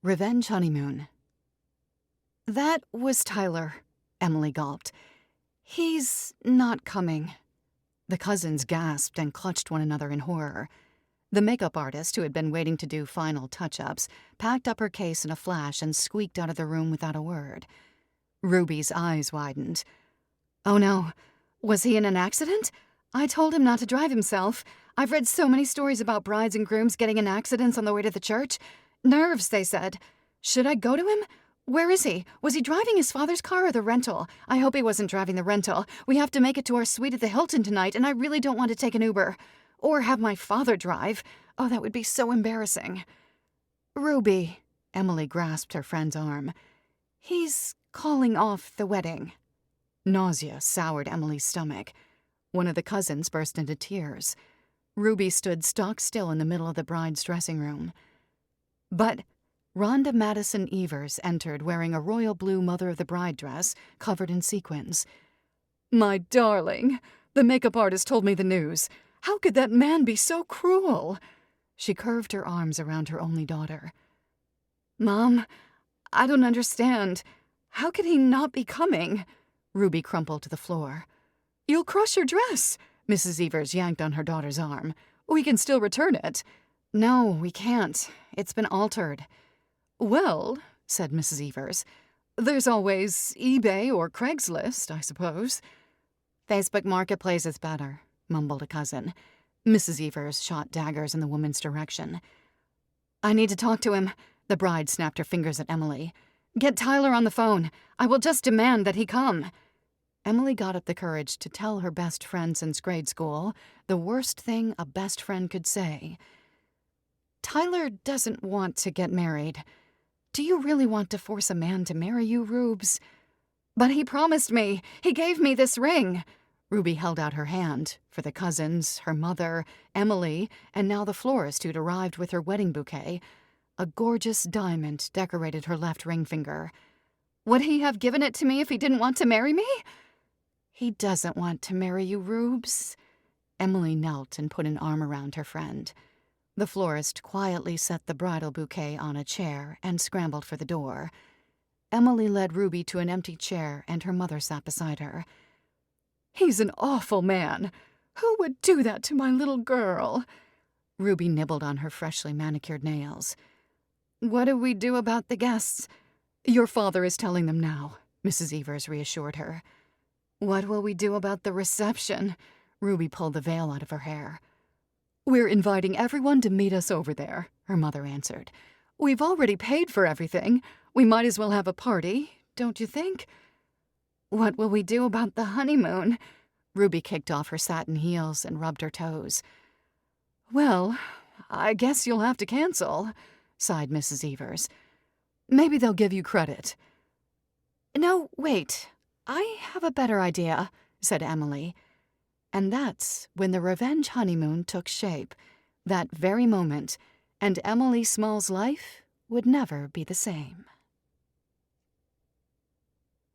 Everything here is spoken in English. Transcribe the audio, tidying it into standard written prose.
Revenge Honeymoon. That was Tyler, Emily gulped. He's not coming. The cousins gasped and clutched one another in horror. The makeup artist, who had been waiting to do final touch-ups, packed up her case in a flash and squeaked out of the room without a word. Ruby's eyes widened. Oh no, was he in an accident? I told him not to drive himself. I've read so many stories about brides and grooms getting in accidents on the way to the church. Nerves, they said. Should I go to him? Where is he? Was he driving his father's car or the rental? I hope he wasn't driving the rental. We have to make it to our suite at the Hilton tonight, and I really don't want to take an Uber. Or have my father drive. Oh, that would be so embarrassing. Ruby, Emily grasped her friend's arm. He's calling off the wedding. Nausea soured Emily's stomach. One of the cousins burst into tears. Ruby stood stock still in the middle of the bride's dressing room. But Rhonda Madison Evers entered wearing a royal blue mother-of-the-bride dress covered in sequins. My darling, the makeup artist told me the news. How could that man be so cruel? She curved her arms around her only daughter. Mom, I don't understand. How could he not be coming? Ruby crumpled to the floor. You'll crush your dress. Mrs. Evers yanked on her daughter's arm. We can still return it. No, we can't. It's been altered. Well, said Mrs. Evers, there's always eBay or Craigslist, I suppose. Facebook Marketplace is better, mumbled a cousin. Mrs. Evers shot daggers in the woman's direction. I need to talk to him. The bride snapped her fingers at Emily. Get Tyler on the phone. I will just demand that he come. Emily got up the courage to tell her best friend since grade school the worst thing a best friend could say. Tyler doesn't want to get married. Do you really want to force a man to marry you, Rubes? But he promised me. He gave me this ring. Ruby held out her hand for the cousins, her mother, Emily, and now the florist who'd arrived with her wedding bouquet. A gorgeous diamond decorated her left ring finger. Would he have given it to me if he didn't want to marry me? He doesn't want to marry you, Rubes. Emily knelt and put an arm around her friend. The florist quietly set the bridal bouquet on a chair and scrambled for the door. Emily led Ruby to an empty chair, and her mother sat beside her. He's an awful man. Who would do that to my little girl? Ruby nibbled on her freshly manicured nails. What do we do about the guests? Your father is telling them now, Mrs. Evers reassured her. What will we do about the reception? Ruby pulled the veil out of her hair. We're inviting everyone to meet us over there, her mother answered. We've already paid for everything. We might as well have a party, don't you think? What will we do about the honeymoon? Ruby kicked off her satin heels and rubbed her toes. Well, I guess you'll have to cancel, sighed Mrs. Evers. Maybe they'll give you credit. No, wait. I have a better idea, said Emily. And that's when the revenge honeymoon took shape, that very moment, and Emily Small's life would never be the same.